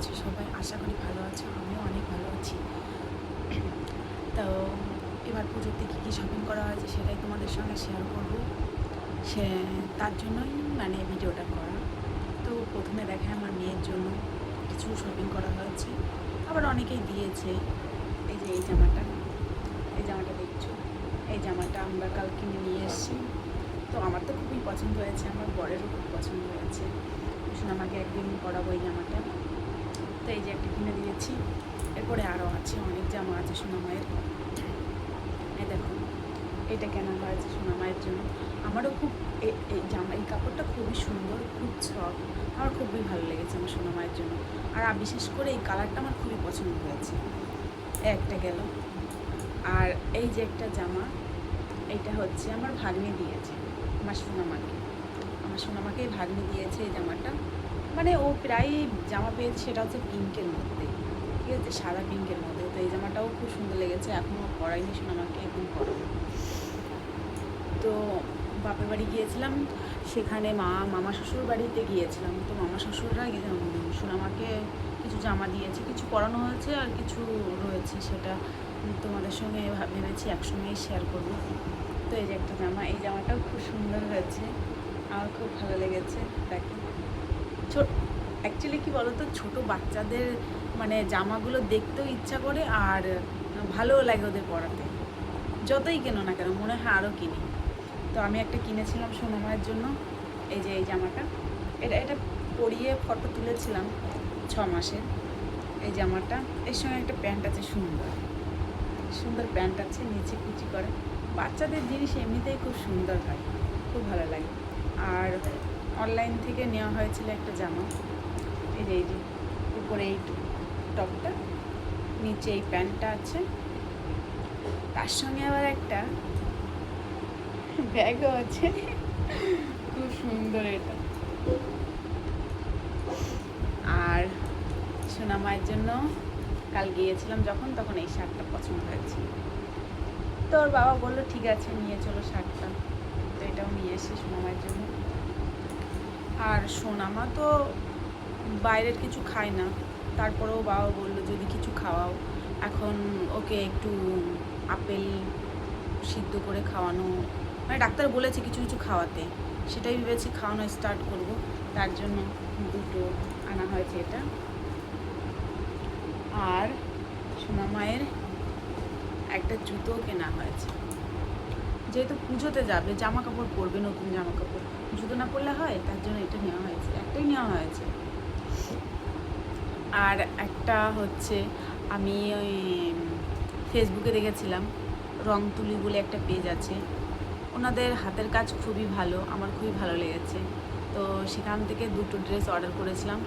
আছো সবাই? আশা করি ভালো আছো, আমিও অনেক ভালো আছি। তো এবার পুজোতে কী কী শপিং করা হয়েছে সেটাই তোমাদের সঙ্গে শেয়ার করবো। সে তার জন্যই ভিডিওটা করা। তো প্রথমে দেখায় আমার মেয়ের জন্য কিছু শপিং করা হয়েছে, আবার অনেকেই দিয়েছে। এই যে এই জামাটা দেখছো, এই জামাটা আমরা কাল কিনে নিয়ে এসেছি। তো আমার তো খুবই পছন্দ হয়েছে, আমার বরেরও খুব পছন্দ হয়েছে। আমাকে একদিন পরাবো এই জামাটা। তো এই যে একটা কিনে দিয়েছি। এরপরে আরও আছে, অনেক জামা আছে সোনামায়ের। এই দেখো, এটা কেনা হয়েছে সোনামায়ের জন্য। আমারও খুব এই কাপড়টা খুবই সুন্দর, খুব সফট, আমার খুবই ভালো লেগেছে আমার সোনামায়ের জন্য। আর বিশেষ করে এই কালারটা আমার খুবই পছন্দ হয়েছে। একটা গেল। আর এই যে একটা জামা, এইটা হচ্ছে আমার ভাগ্নি দিয়েছে আমার সোনামাকেই ভাগ্নি দিয়েছে এই জামাটা। ও প্রায় জামা পেয়েছে, সেটা হচ্ছে পিঙ্কের মধ্যে, ঠিক আছে, সাদা পিঙ্কের মধ্যে। তো এই জামাটাও খুব সুন্দর লেগেছে, এখনও পরাইনি সোনামাকে, এখন পরাবো। তো বাপের বাড়ি গিয়েছিলাম, সেখানে মামা শ্বশুর বাড়িতে গিয়েছিলাম। তো মামা শ্বশুররা সোনামাকে কিছু জামা দিয়েছে, কিছু পরানো হয়েছে আর কিছু রয়েছে, সেটা তোমাদের সঙ্গে ভেবেছি একসঙ্গেই শেয়ার করবো। তো এই যে একটা জামা, এই জামাটাও খুব সুন্দর হয়েছে, আমার খুব ভালো লেগেছে। দেখো, অ্যাকচুয়ালি কী বলো তো, ছোটো বাচ্চাদের জামাগুলো দেখতেও ইচ্ছা করে, আর ভালোও লাগে ওদের পরাতে। যতই কেনো না কেন মনে হয় আরও কিনি। তো আমি একটা কিনেছিলাম সোনামায়ের জন্য, এই যে এই জামাটা। এটা পরিয়ে ফটো তুলেছিলাম 6 মাসের। এই জামাটা, এর সঙ্গে একটা প্যান্ট আছে, সুন্দর প্যান্ট আছে, নিচে কুচি করে। বাচ্চাদের জিনিস এমনিতেই খুব সুন্দর হয়, খুব ভালো লাগে। আর অনলাইন থেকে নেওয়া হয়েছিল একটা জামা, এই যে উপরে এই টপটা, নিচে এই প্যান্টটা আছে, তার সঙ্গে আবার একটা ব্যাগও আছে, খুব সুন্দর এটা। আর সোনামায়ের জন্য কাল গিয়েছিলাম তখন এই শার্টটা পছন্দ হয়েছে। তো ওর বাবা বললো ঠিক আছে নিয়ে চলো শার্টটা। তো এটাও নিয়ে এসেছি সোনামায়ের জন্য। আর সোনামা তো বাইরের কিছু খায় না, তারপরেও বাবা বললো যদি কিছু খাওয়াও। এখন ওকে একটু আপেল সিদ্ধ করে খাওয়ানো, ডাক্তার বলেছে কিছু কিছু খাওয়াতে, সেটাই ভেবেছি খাওয়ানো স্টার্ট করব। তার জন্য দুটো আনা হয়েছে এটা। আর সোনামায়ের একটা জুতো কেনা হয়েছে, যেহেতু পুজোতে যাবে, জামা কাপড় পরবে, নতুন জামা কাপড়, জুতো না পরলে হয়, তার জন্য এটা নেওয়া হয়েছে, একটাই নেওয়া হয়েছে। আর একটা হচ্ছে, আমি ওই ফেসবুকে দেখেছিলাম, রং তুলি বলে একটা পেজ আছে, ওনাদের হাতের কাজ খুবই ভালো, আমার খুবই ভালো লেগেছে। তো সেখান থেকে দুটো ড্রেস অর্ডার করেছিলাম।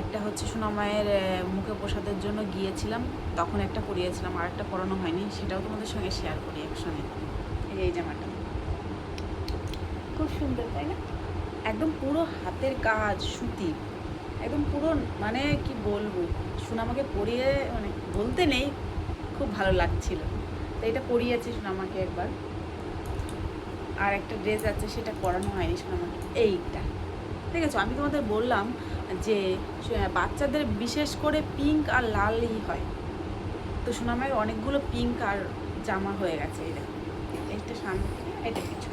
একটা হচ্ছে সোনামায়ের মুখে প্রসাদের জন্য গিয়েছিলাম, তখন একটা পরিয়েছিলাম, আর একটা পরানো হয়নি, সেটাও তোমাদের সঙ্গে শেয়ার করি একসঙ্গে। এই জামাটা খুব সুন্দর, তাই না? একদম পুরো হাতের কাজ, সুতির, একদম পুরো, কি বলবো, সোনামাকে পরিয়ে বলতে নেই, খুব ভালো লাগছিল। তো এটা পরিয়েছি সোনামাকে একবার। আর একটা ড্রেস আছে, সেটা পরানো হয়নি সোনামাকে, এইটা দেখেছো। আমি তোমাদের বললাম যে বাচ্চাদের বিশেষ করে পিঙ্ক আর লালই হয়, তো সোনামায়ের অনেকগুলো পিঙ্ক আর জামা হয়ে গেছে। এই দেখো, এইটা সামনে থেকে, এটা কিছু।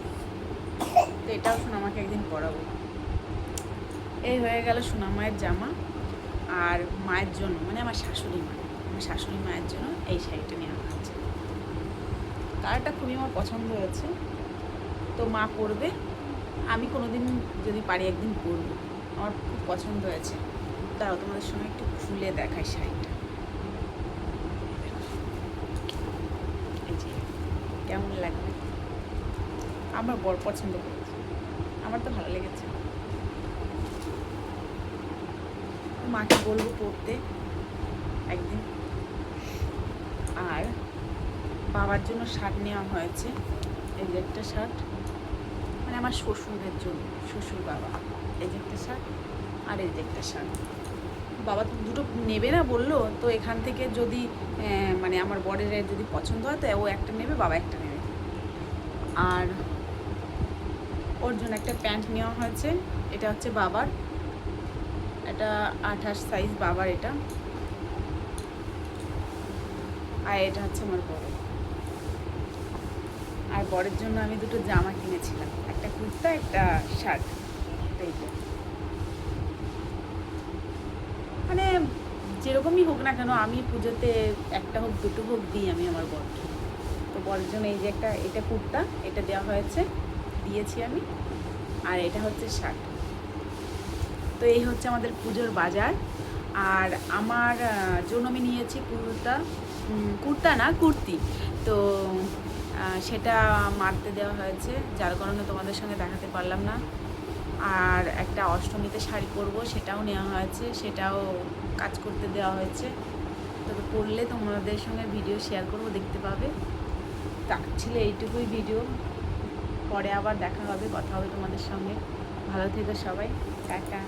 তো এটাও সোনামাকে একদিন পরাবো। এই হয়ে গেল সোনামায়ের জামা। আর মায়ের জন্য, আমার শাশুড়ি মায়ের জন্য এই শাড়িটা নেওয়া হয়েছে। কালারটা খুবই আমার পছন্দ হয়েছে, তো মা পরবে, আমি কোনোদিন যদি পারি একদিন পরবো, আমার খুব পছন্দ হয়েছে। তাও তোমাদের সঙ্গে একটু খুলে দেখাই শাড়িটা। এই যে কেমন লাগবে, আমার বড় পছন্দ করেছে, আমার তো ভালো লেগেছে। মাকে বলবো পরতে একদিন। আর বাবার জন্য শার্ট নেওয়া হয়েছে, এই যে একটা শার্ট, আমার শ্বশুরের জন্য, শ্বশুর বাবা, এই যে একটা শার্ট, আর এই যে একটা শার্ট। বাবা তো দুটো নেবে না বললো, তো এখান থেকে যদি আমার বরের যদি পছন্দ হয়, তো ও একটা নেবে, বাবা একটা নেবে। আর ওর জন্য একটা প্যান্ট নেওয়া হয়েছে, এটা হচ্ছে বাবার, এটা 28 সাইজ বাবার, এটা। আর এটা হচ্ছে আমার বড়। আর বরের জন্য আমি দুটো জামা কিনেছিলাম, একটা কুর্তা, একটা শার্ট। এইটা মানে যেরকমই হোক না কেন, আমি পুজোতে একটা হোক দুটো হোক দিই আমি আমার বরকে। তো বরের জন্য এই যে এটা কুর্তা, এটা দেওয়া হয়েছে, দিয়েছি আমি। আর এটা হচ্ছে শার্ট। তো এই হচ্ছে আমাদের পুজোর বাজার। আর আমার জন্য আমি নিয়েছি কুর্তা না, কুর্তি। তো সেটা মারতে দেওয়া হয়েছে, যার কারণে তোমাদের সঙ্গে দেখাতে পারলাম না। আর একটা অষ্টমীতে শাড়ি পরবো, সেটাও নেওয়া হয়েছে, সেটাও কাজ করতে দেওয়া হয়েছে। তো পরলে তোমাদের সঙ্গে ভিডিও শেয়ার করবো, দেখতে পাবে। তার ছিল এইটুকুই ভিডিও। পরে আবার দেখা হবে, কথা হবে তোমাদের সঙ্গে। ভালো থেকো সবাই, টাটা।